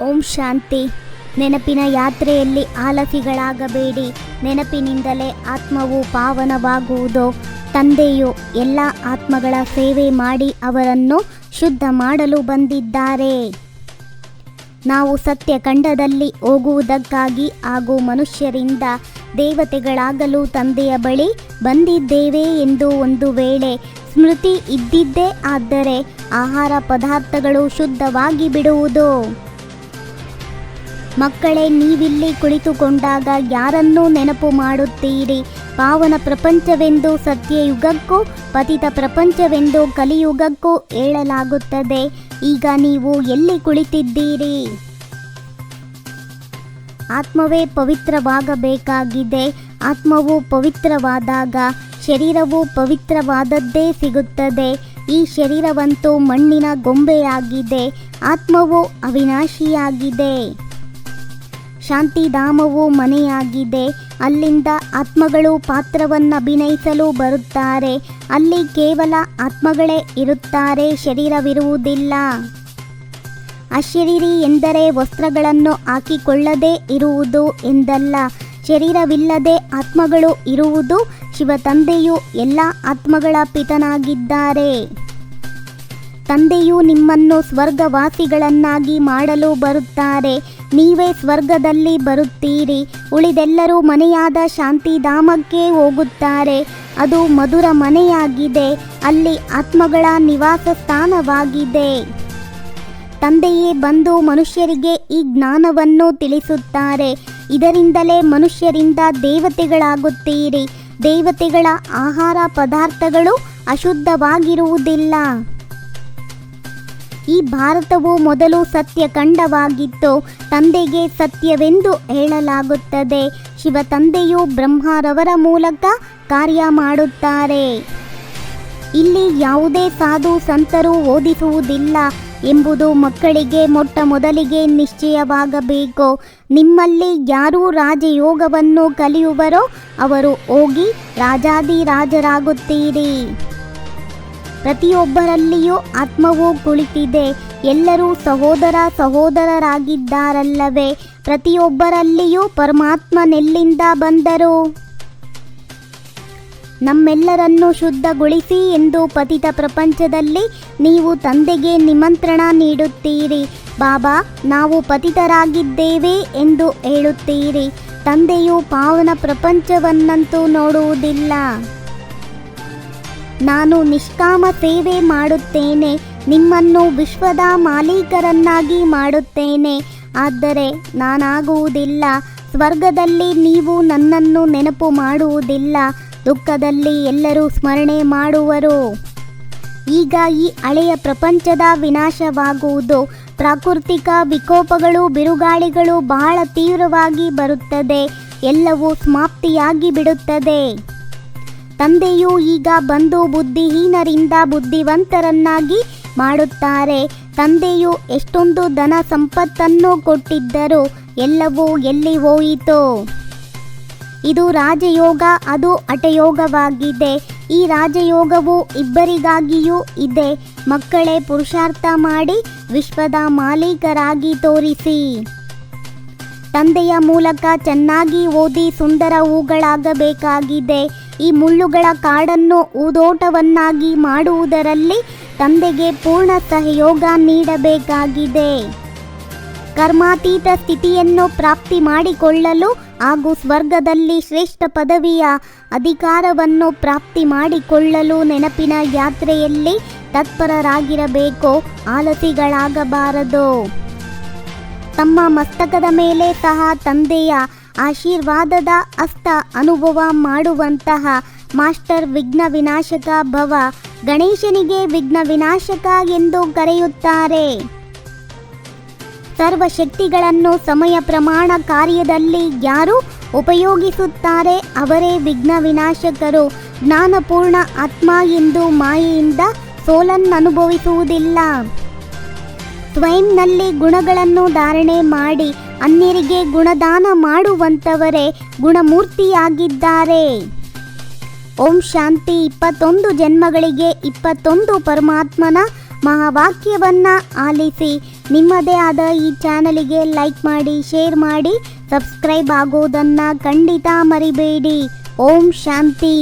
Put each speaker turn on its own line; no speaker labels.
ಓಂ ಶಾಂತಿ. ನೆನಪಿನ ಯಾತ್ರೆಯಲ್ಲಿ ಆಲಸಿಗಳಾಗಬೇಡಿ. ನೆನಪಿನಿಂದಲೇ ಆತ್ಮವು ಪಾವನವಾಗುವುದು. ತಂದೆಯು ಎಲ್ಲ ಆತ್ಮಗಳ ಸೇವೆ ಮಾಡಿ ಅವರನ್ನು ಶುದ್ಧ ಮಾಡಲು ಬಂದಿದ್ದಾರೆ. ನಾವು ಸತ್ಯಖಂಡದಲ್ಲಿ ಹೋಗುವುದಕ್ಕಾಗಿ ಹಾಗೂ ಮನುಷ್ಯರಿಂದ ದೇವತೆಗಳಾಗಲು ತಂದೆಯ ಬಳಿ ಬಂದಿದ್ದೇವೆ ಎಂದು ಒಂದು ವೇಳೆ ಸ್ಮೃತಿ ಇದ್ದಿದ್ದೇ ಆದರೆ ಆಹಾರ ಪದಾರ್ಥಗಳು ಶುದ್ಧವಾಗಿ ಬಿಡುವುದು. ಮಕ್ಕಳೇ, ನೀವಿಲ್ಲಿ ಕುಳಿತುಕೊಂಡಾಗ ಯಾರನ್ನೂ ನೆನಪು ಮಾಡುತ್ತೀರಿ? ಪಾವನ ಪ್ರಪಂಚವೆಂದು ಸತ್ಯಯುಗಕ್ಕೂ ಪತಿತ ಪ್ರಪಂಚವೆಂದು ಕಲಿಯುಗಕ್ಕೂ ಹೇಳಲಾಗುತ್ತದೆ. ಈಗ ನೀವು ಎಲ್ಲಿ ಕುಳಿತಿದ್ದೀರಿ? ಆತ್ಮವೇ ಪವಿತ್ರವಾಗಬೇಕಾಗಿದೆ. ಆತ್ಮವು ಪವಿತ್ರವಾದಾಗ ಶರೀರವು ಪವಿತ್ರವಾದದ್ದೇ ಸಿಗುತ್ತದೆ. ಈ ಶರೀರವಂತೂ ಮಣ್ಣಿನ ಗೊಂಬೆಯಾಗಿದೆ. ಆತ್ಮವು ಅವಿನಾಶಿಯಾಗಿದೆ. ಶಾಂತಿಧಾಮವು ಮನೆಯಾಗಿದೆ. ಅಲ್ಲಿಂದ ಆತ್ಮಗಳು ಪಾತ್ರವನ್ನು ಅಭಿನಯಿಸಲು ಬರುತ್ತಾರೆ. ಅಲ್ಲಿ ಕೇವಲ ಆತ್ಮಗಳೇ ಇರುತ್ತಾರೆ, ಶರೀರವಿರುವುದಿಲ್ಲ. ಅಶರೀರಿ ಎಂದರೆ ವಸ್ತ್ರಗಳನ್ನು ಹಾಕಿಕೊಳ್ಳದೇ ಇರುವುದು ಎಂದಲ್ಲ. ಶರೀರವಿಲ್ಲದೆ ಆತ್ಮಗಳು ಇರುವುದು. ಶಿವ ತಂದೆಯು ಎಲ್ಲ ಆತ್ಮಗಳ ಪಿತನಾಗಿದ್ದಾರೆ. ತಂದೆಯು ನಿಮ್ಮನ್ನು ಸ್ವರ್ಗವಾಸಿಗಳನ್ನಾಗಿ ಮಾಡಲು ಬರುತ್ತಾರೆ. ನೀವೇ ಸ್ವರ್ಗದಲ್ಲಿ ಬರುತ್ತೀರಿ. ಉಳಿದೆಲ್ಲರೂ ಮನೆಯಾದ ಶಾಂತಿಧಾಮಕ್ಕೆ ಹೋಗುತ್ತಾರೆ. ಅದು ಮಧುರ ಮನೆಯಾಗಿದೆ. ಅಲ್ಲಿ ಆತ್ಮಗಳ ನಿವಾಸ ಸ್ಥಾನವಾಗಿದೆ. ತಂದೆಯೇ ಬಂದು ಮನುಷ್ಯರಿಗೆ ಈ ಜ್ಞಾನವನ್ನು ತಿಳಿಸುತ್ತಾರೆ. ಇದರಿಂದಲೇ ಮನುಷ್ಯರಿಂದ ದೇವತೆಗಳಾಗುತ್ತೀರಿ. ದೇವತೆಗಳ ಆಹಾರ ಪದಾರ್ಥಗಳು ಅಶುದ್ಧವಾಗಿರುವುದಿಲ್ಲ. ಈ ಭಾರತವು ಮೊದಲು ಸತ್ಯಖಂಡವಾಗಿತ್ತು. ತಂದೆಗೆ ಸತ್ಯವೆಂದು ಹೇಳಲಾಗುತ್ತದೆ. ಶಿವ ತಂದೆಯು ಬ್ರಹ್ಮರವರ ಮೂಲಕ ಕಾರ್ಯ ಮಾಡುತ್ತಾರೆ. ಇಲ್ಲಿ ಯಾವುದೇ ಸಾಧು ಸಂತರು ಓದಿಸುವುದಿಲ್ಲ ಎಂಬುದು ಮಕ್ಕಳಿಗೆ ಮೊಟ್ಟ ಮೊದಲಿಗೆ ನಿಶ್ಚಯವಾಗಬೇಕು. ನಿಮ್ಮಲ್ಲಿ ಯಾರು ರಾಜಯೋಗವನ್ನು ಕಲಿಯುವರೋ ಅವರು ಹೋಗಿ ರಾಜಾದಿರಾಜರಾಗುತ್ತೀರಿ. ಪ್ರತಿಯೊಬ್ಬರಲ್ಲಿಯೂ ಆತ್ಮವು ಕುಳಿತಿದೆ. ಎಲ್ಲರೂ ಸಹೋದರರಾಗಿದ್ದಾರಲ್ಲವೇ? ಪ್ರತಿಯೊಬ್ಬರಲ್ಲಿಯೂ ಪರಮಾತ್ಮನೆಲ್ಲಿಂದ ಬಂದರು? ನಮ್ಮೆಲ್ಲರನ್ನು ಶುದ್ಧಗೊಳಿಸಿ ಎಂದು ಪತಿತ ಪ್ರಪಂಚದಲ್ಲಿ ನೀವು ತಂದೆಗೆ ನಿಮಂತ್ರಣ ನೀಡುತ್ತೀರಿ. ಬಾಬಾ, ನಾವು ಪತಿತರಾಗಿದ್ದೇವೆ ಎಂದು ಹೇಳುತ್ತೀರಿ. ತಂದೆಯು ಪಾವನ ಪ್ರಪಂಚವನ್ನಂತೂ ನೋಡುವುದಿಲ್ಲ. ನಾನು ನಿಷ್ಕಾಮ ಸೇವೆ ಮಾಡುತ್ತೇನೆ. ನಿಮ್ಮನ್ನು ವಿಶ್ವದ ಮಾಲೀಕರನ್ನಾಗಿ ಮಾಡುತ್ತೇನೆ. ಆದರೆ ನಾನಾಗುವುದಿಲ್ಲ. ಸ್ವರ್ಗದಲ್ಲಿ ನೀವು ನನ್ನನ್ನು ನೆನಪು ಮಾಡುವುದಿಲ್ಲ. ದುಃಖದಲ್ಲಿ ಎಲ್ಲರೂ ಸ್ಮರಣೆ ಮಾಡುವರು. ಈಗ ಈ ಹಳೆಯ ಪ್ರಪಂಚದ ವಿನಾಶವಾಗುವುದು. ಪ್ರಾಕೃತಿಕ ವಿಕೋಪಗಳು, ಬಿರುಗಾಳಿಗಳು ಬಹಳ ತೀವ್ರವಾಗಿ ಬರುತ್ತದೆ. ಎಲ್ಲವೂ ಸಮಾಪ್ತಿಯಾಗಿ ಬಿಡುತ್ತದೆ. ತಂದೆಯು ಈಗ ಬಂದು ಬುದ್ಧಿಹೀನರಿಂದ ಬುದ್ಧಿವಂತರನ್ನಾಗಿ ಮಾಡುತ್ತಾರೆ. ತಂದೆಯು ಎಷ್ಟೊಂದು ಧನ ಸಂಪತ್ತನ್ನು ಕೊಟ್ಟಿದ್ದರು, ಎಲ್ಲವೂ ಎಲ್ಲಿ ಹೋಯಿತು? ಇದು ರಾಜಯೋಗ, ಅದು ಹಠಯೋಗವಾಗಿದೆ. ಈ ರಾಜಯೋಗವು ಇಬ್ಬರಿಗಾಗಿಯೂ ಇದೆ. ಮಕ್ಕಳೇ, ಪುರುಷಾರ್ಥ ಮಾಡಿ ವಿಶ್ವದ ಮಾಲೀಕರಾಗಿ ತೋರಿಸಿ. ತಂದೆಯ ಮೂಲಕ ಚೆನ್ನಾಗಿ ಓದಿ ಸುಂದರ ಹೂಗಳಾಗಬೇಕಾಗಿದೆ. ಈ ಮುಳ್ಳುಗಳ ಕಾಡನ್ನು ಹೂದೋಟವನ್ನಾಗಿ ಮಾಡುವುದರಲ್ಲಿ ತಂದೆಗೆ ಪೂರ್ಣ ಸಹಯೋಗ ನೀಡಬೇಕಾಗಿದೆ. ಕರ್ಮಾತೀತ ಸ್ಥಿತಿಯನ್ನು ಪ್ರಾಪ್ತಿ ಮಾಡಿಕೊಳ್ಳಲು ಹಾಗೂ ಸ್ವರ್ಗದಲ್ಲಿ ಶ್ರೇಷ್ಠ ಪದವಿಯ ಅಧಿಕಾರವನ್ನು ಪ್ರಾಪ್ತಿ ಮಾಡಿಕೊಳ್ಳಲು ನೆನಪಿನ ಯಾತ್ರೆಯಲ್ಲಿ ತತ್ಪರರಾಗಿರಬೇಕು. ಆಲಸಿಗಳಾಗಬಾರದು. ತಮ್ಮ ಮಸ್ತಕದ ಮೇಲೆ ಸಹ ತಂದೆಯ ಆಶೀರ್ವಾದದ ಹಸ್ತ ಅನುಭವ ಮಾಡುವಂತಹ ಮಾಸ್ಟರ್ ವಿಘ್ನ ವಿನಾಶಕ ಭವ. ಗಣೇಶನಿಗೆ ವಿಘ್ನ ವಿನಾಶಕ ಎಂದು ಕರೆಯುತ್ತಾರೆ. ಸರ್ವಶಕ್ತಿಗಳನ್ನು ಸಮಯ ಪ್ರಮಾಣ ಕಾರ್ಯದಲ್ಲಿ ಯಾರು ಉಪಯೋಗಿಸುತ್ತಾರೆ ಅವರೇ ವಿಘ್ನ ವಿನಾಶಕರು. ಜ್ಞಾನಪೂರ್ಣ ಆತ್ಮ ಎಂದು ಮಾಯೆಯಿಂದ ಸೋಲನ್ನನುಭವಿಸುವುದಿಲ್ಲ. ಸ್ವಯಂನಲ್ಲಿ ಗುಣಗಳನ್ನು ಧಾರಣೆ ಮಾಡಿ ಅನ್ಯರಿಗೆ ಗುಣದಾನ ಮಾಡುವಂಥವರೇ ಗುಣಮೂರ್ತಿಯಾಗಿದ್ದಾರೆ. ಓಂ ಶಾಂತಿ. 21 ಜನ್ಮಗಳಿಗೆ 21 ಪರಮಾತ್ಮನ ಮಹಾವಾಕ್ಯವನ್ನ ಆಲಿಸಿ ನಿಮ್ಮದೇ ಆದ ಈ ಚಾನಲಿಗೆ ಲೈಕ್ ಮಾಡಿ, ಶೇರ್ ಮಾಡಿ, ಸಬ್ಸ್ಕ್ರೈಬ್ ಆಗೋದನ್ನು ಖಂಡಿತ ಮರಿಬೇಡಿ. ಓಂ ಶಾಂತಿ.